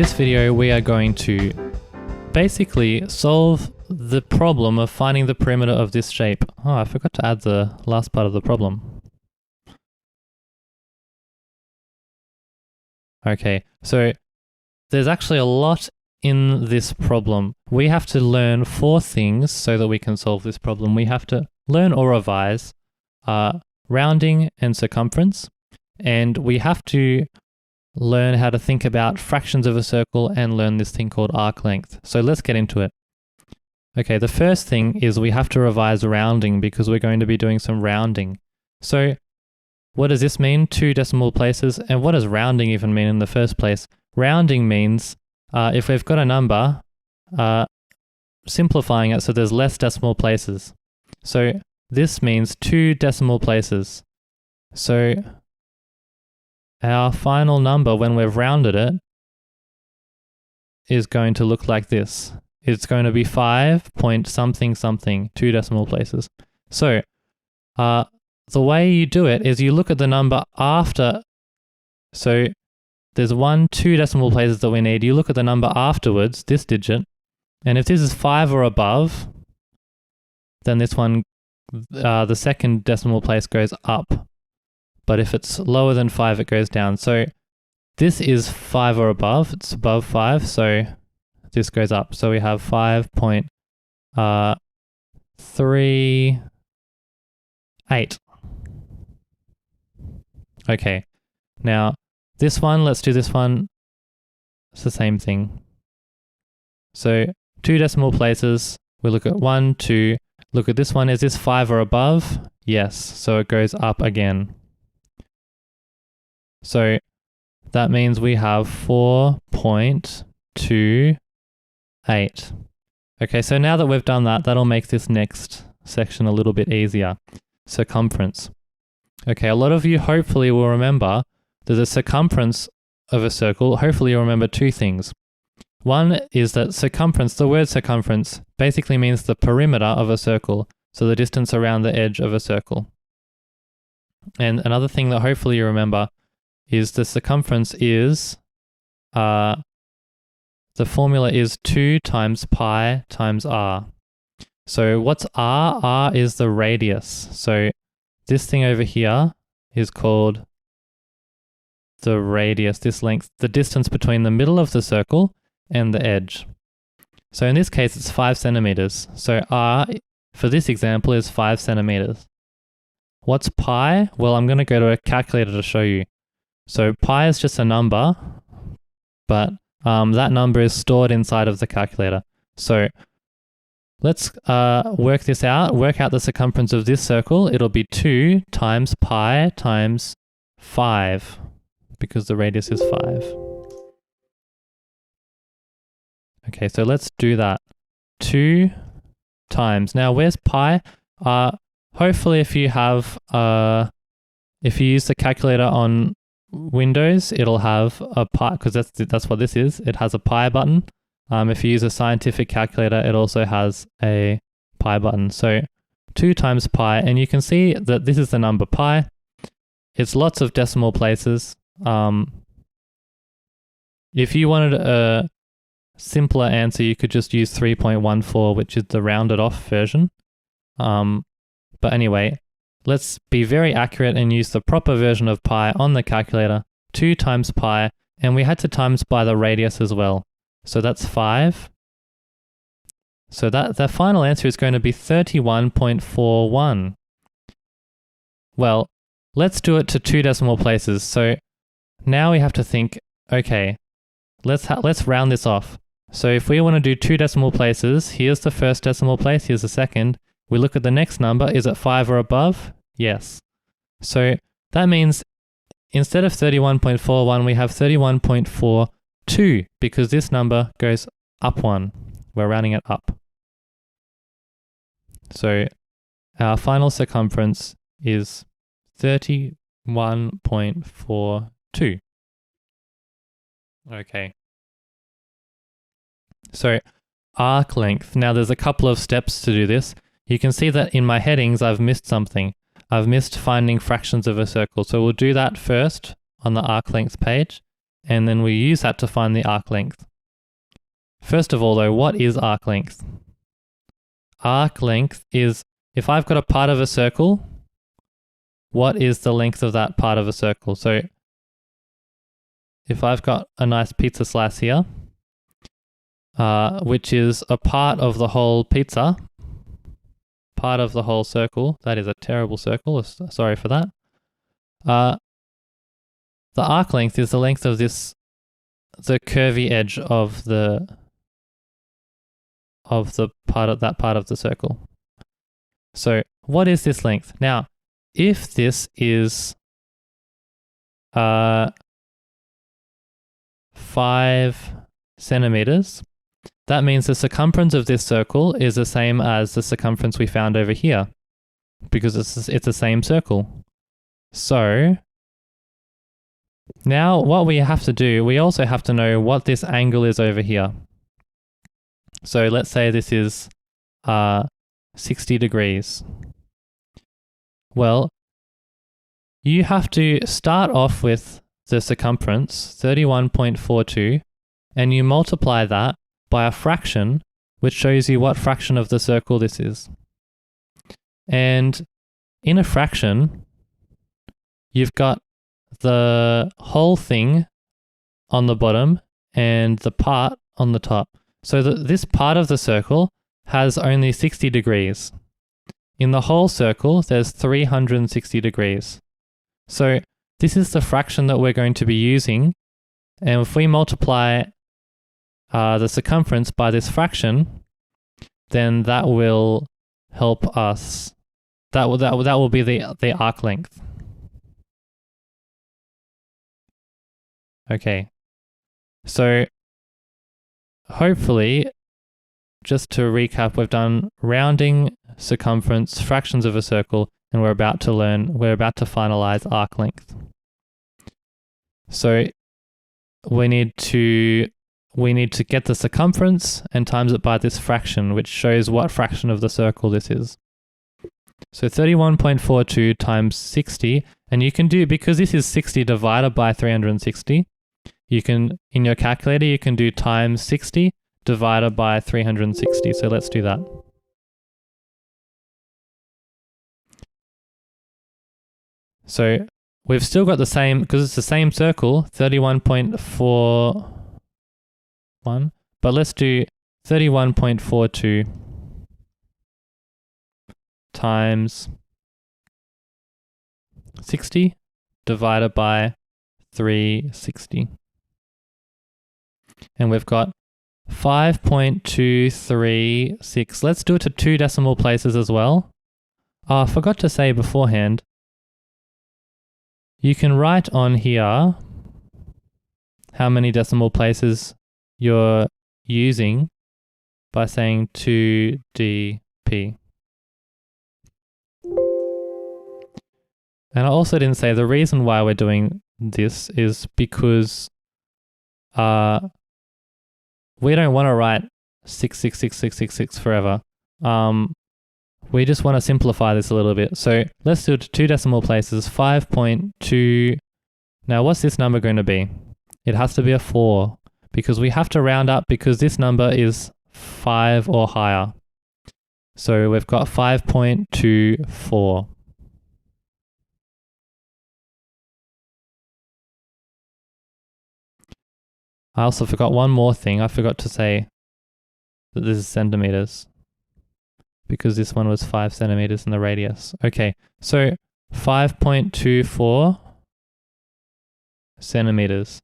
this video we are going to basically solve the problem of finding the perimeter of this shape. Oh, I forgot to add the last part of the problem. Okay, so there's actually a lot in this problem. We have to learn 4 things so that we can solve this problem. We have to learn or revise rounding and circumference, and we have to learn how to think about fractions of a circle and learn this thing called arc length. So let's get into it. Okay, the first thing is we have to revise rounding because we're going to be doing some rounding. So what does this mean? 2 decimal places. And what does rounding even mean in the first place? Rounding means if we've got a number, simplifying it so there's less decimal places. So this means 2 decimal places. So our final number when we've rounded it is going to look like this. It's going to be 5 point something something, 2 decimal places. So the way you do it is you look at the number after. So there's 2 decimal places that we need. You look at the number afterwards, this digit, and if this is 5 or above, then this one, the second decimal place goes up. But if it's lower than 5, it goes down. So this is 5 or above, it's above 5, so this goes up. So we have 5.38. Okay, now this one, let's do this one. It's the same thing. So 2 decimal places, we look at 1, 2, look at this one, is this 5 or above? Yes, so it goes up again. So that means we have 4.28. Okay, so now that we've done that, that'll make this next section a little bit easier. Circumference. Okay, a lot of you hopefully will remember that the circumference of a circle, hopefully you'll remember 2 things. One is that circumference, the word circumference, basically means the perimeter of a circle, so the distance around the edge of a circle. And another thing that hopefully you remember is the circumference is, the formula is 2 times pi times r. So what's r? R is the radius. So this thing over here is called the radius, this length, the distance between the middle of the circle and the edge. So in this case, it's 5 centimeters. So r, for this example, is 5 centimeters. What's pi? Well, I'm going to go to a calculator to show you. So pi is just a number, but that number is stored inside of the calculator. So let's work this out. Work out the circumference of this circle. It'll be 2 times pi times 5, because the radius is 5. Okay, so let's do that. 2 times. Now, where's pi? Hopefully, if you have, if you use the calculator on Windows, it'll have a pi, because that's what this is. It has a pi button. If you use a scientific calculator, it also has a pi button. So 2 times pi, and you can see that this is the number pi. It's lots of decimal places. If you wanted a simpler answer, you could just use 3.14, which is the rounded off version. But anyway, let's be very accurate and use the proper version of pi on the calculator. 2 times pi, and we had to times by the radius as well. So that's 5. So the final answer is going to be 31.41. Well, let's do it to 2 decimal places. So now we have to think, okay, let's round this off. So if we want to do 2 decimal places, here's the first decimal place, here's the second. We look at the next number, is it 5 or above? Yes. So that means instead of 31.41, we have 31.42, because this number goes up 1. We're rounding it up. So our final circumference is 31.42. Okay. So arc length. Now there's a couple of steps to do this. You can see that in my headings I've missed something. I've missed finding fractions of a circle. So we'll do that first on the arc length page. and then we use that to find the arc length. First of all though, what is arc length? Arc length is, if I've got a part of a circle, what is the length of that part of a circle? So if I've got a nice pizza slice here, which is a part of the whole pizza, part of the whole circle, that is a terrible circle, sorry for that. The arc length is the length of this, the curvy edge of the part of that part of the circle. So what is this length? Now, if this is 5 centimeters, that means the circumference of this circle is the same as the circumference we found over here, because it's the same circle. So now what we have to do, we also have to know what this angle is over here. So let's say this is 60 degrees. Well, you have to start off with the circumference, 31.42, and you multiply that by a fraction, which shows you what fraction of the circle this is. And in a fraction, you've got the whole thing on the bottom and the part on the top. So this part of the circle has only 60 degrees. In the whole circle, there's 360 degrees. So this is the fraction that we're going to be using. And if we multiply the circumference by this fraction, then that will help us. That will be the arc length. Okay. So hopefully, just to recap, we've done rounding, circumference, fractions of a circle, and we're about to finalize arc length. So we need to get the circumference and times it by this fraction, which shows what fraction of the circle this is. So 31.42 times 60, and you can do, because this is 60 divided by 360, you can, in your calculator, you can do times 60 divided by 360. So let's do that. So we've still got the same, because it's the same circle, 31.41, but let's do 31.42 times 60 divided by 360. And we've got 5.236. Let's do it to 2 decimal places as well. Oh, I forgot to say beforehand, you can write on here how many decimal places you're using by saying 2dp. And I also didn't say the reason why we're doing this is because we don't want to write 6666666 forever. We just want to simplify this a little bit. So let's do it to 2 decimal places, 5.2. Now what's this number going to be? It has to be a 4 because we have to round up because this number is 5 or higher. So we've got 5.24. I also forgot one more thing. I forgot to say that this is centimeters because this one was 5 centimeters in the radius. Okay, so 5.24 centimeters.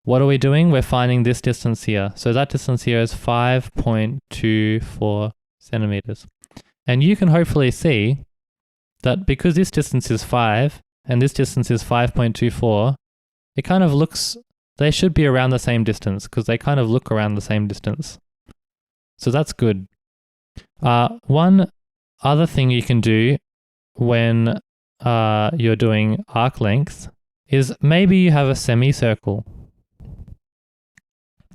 What are we doing? We're finding this distance here. So that distance here is 5.24 centimeters. And you can hopefully see that because this distance is 5 and this distance is 5.24, it kind of looks, they should be around the same distance because they kind of look around the same distance. So that's good. One other thing you can do when you're doing arc length is maybe you have a semicircle.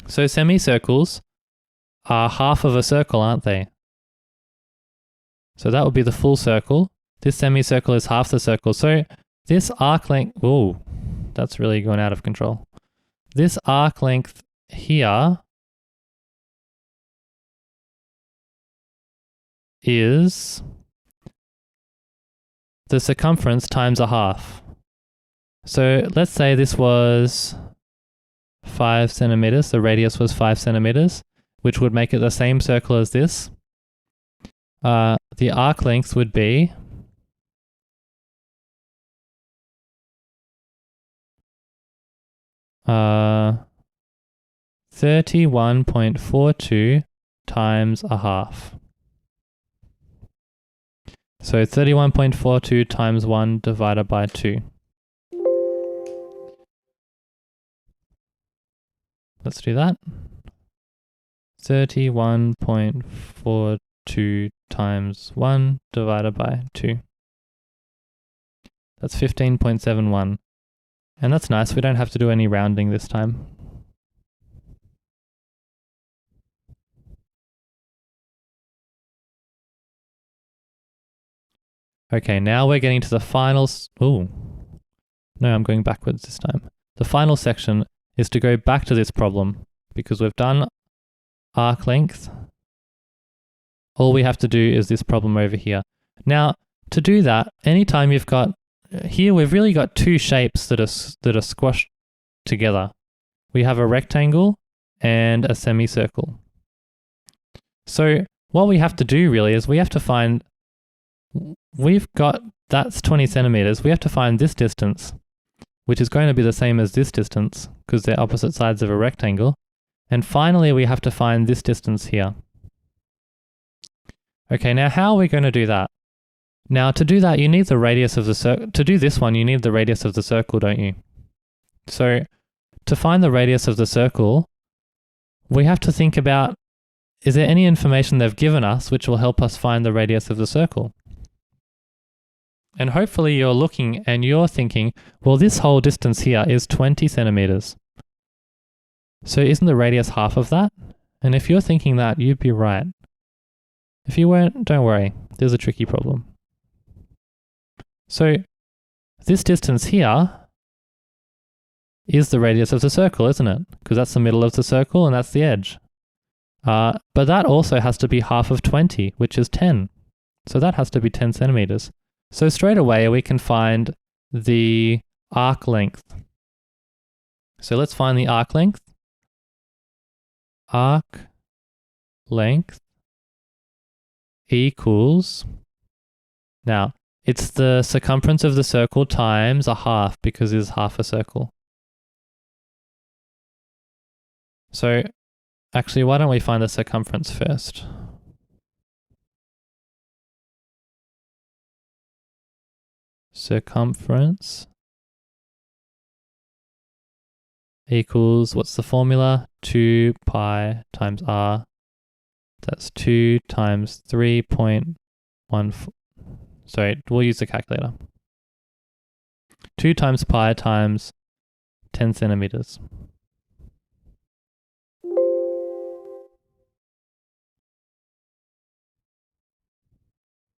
So semicircles are half of a circle, aren't they? So that would be the full circle. This semicircle is half the circle. So this arc length, oh, that's really going out of control. this arc length here is the circumference times a half. So let's say this was 5 centimeters, the radius was 5 centimeters, which would make it the same circle as this. The arc length would be 31.42 times a half. So 31.42 times 1 divided by 2. Let's do that. 31.42 times 1 divided by 2. That's 15.71. And that's nice, we don't have to do any rounding this time. Okay, now we're getting to the final... Ooh. No, I'm going backwards this time. The final section is to go back to this problem, because we've done arc length. All we have to do is this problem over here. Now, to do that, anytime you've got... Here we've really got two shapes that are squashed together. We have a rectangle and a semicircle. So what we have to do really is we have to find... We've got... That's 20 centimeters. We have to find this distance, which is going to be the same as this distance, because they're opposite sides of a rectangle. And finally, we have to find this distance here. Okay, now how are we going to do that? Now, to do that, you need the radius of the circle. To do this one, you need the radius of the circle, don't you? So, to find the radius of the circle, we have to think about, is there any information they've given us which will help us find the radius of the circle? And hopefully you're looking and you're thinking, well, this whole distance here is 20 centimeters. So isn't the radius half of that? And if you're thinking that, you'd be right. If you weren't, don't worry. There's a tricky problem. So this distance here is the radius of the circle, isn't it? Because that's the middle of the circle and that's the edge. But that also has to be half of 20, which is 10. So that has to be 10 centimeters. So straight away we can find the arc length. So let's find the arc length. Arc length equals... Now, it's the circumference of the circle times a half, because it's half a circle. So actually, why don't we find the circumference first? Circumference equals, what's the formula? 2 pi times r. That's 2 times 3.14. Sorry, we'll use the calculator. 2 times pi times 10 centimeters.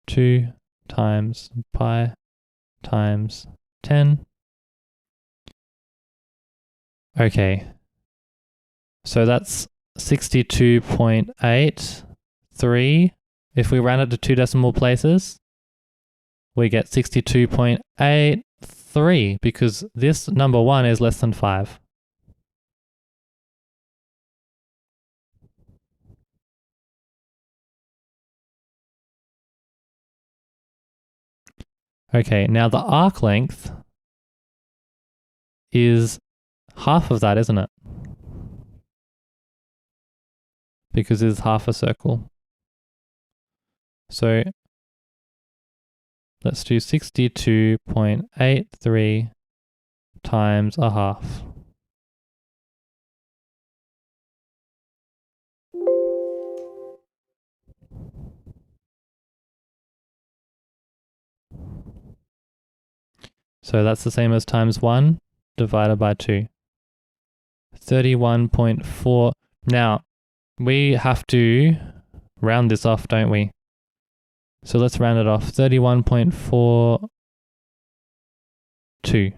Two times pi times 10. Okay. So that's 62.83. If we round it to 2 decimal places, we get 62.83 because this number 1 is less than 5. Okay, now the arc length is half of that, isn't it? Because it's half a circle. So let's do 62.83 times a half. So that's the same as times 1 divided by 2. 31.4. Now, we have to round this off, don't we? So let's round it off. 31.42.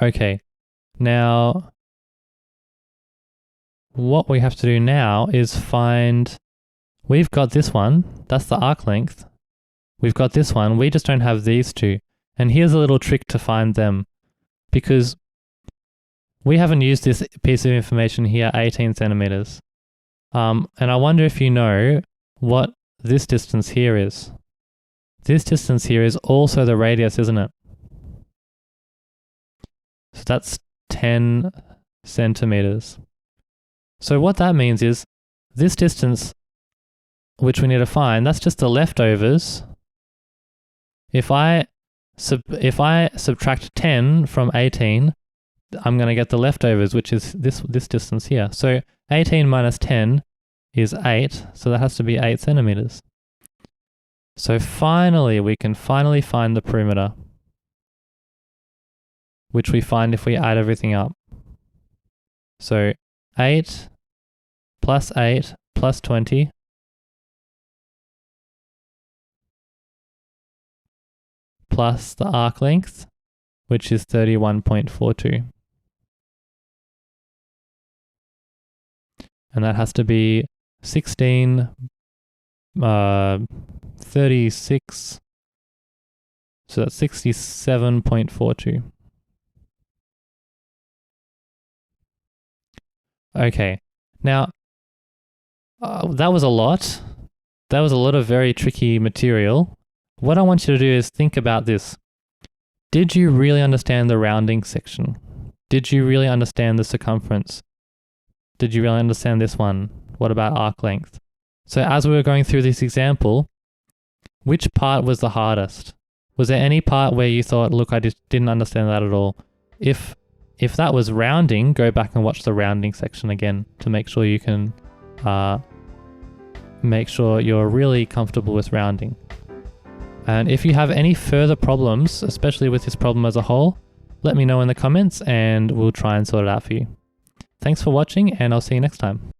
Okay, now what we have to do now is find, we've got this one, that's the arc length. We've got this one, we just don't have these two. And here's a little trick to find them, because we haven't used this piece of information here, 18 centimeters. And I wonder if you know what this distance here is. This distance here is also the radius, isn't it? So that's 10 centimeters. So what that means is this distance, which we need to find, that's just the leftovers. If I subtract 10 from 18, I'm going to get the leftovers, which is this distance here. So 18 minus 10 is 8, so that has to be 8 centimeters. So finally, we can finally find the perimeter, which we find if we add everything up. So 8 plus 8 plus 20 plus the arc length, which is 31.42. And that has to be 16, 36, so that's 67.42. Okay, now that was a lot. That was a lot of very tricky material. What I want you to do is think about this. Did you really understand the rounding section? Did you really understand the circumference? Did you really understand this one? What about arc length? So as we were going through this example, which part was the hardest? Was there any part where you thought, look, I just didn't understand that at all? If that was rounding, go back and watch the rounding section again to make sure you can make sure you're really comfortable with rounding. And if you have any further problems, especially with this problem as a whole, let me know in the comments and we'll try and sort it out for you. Thanks for watching, and I'll see you next time.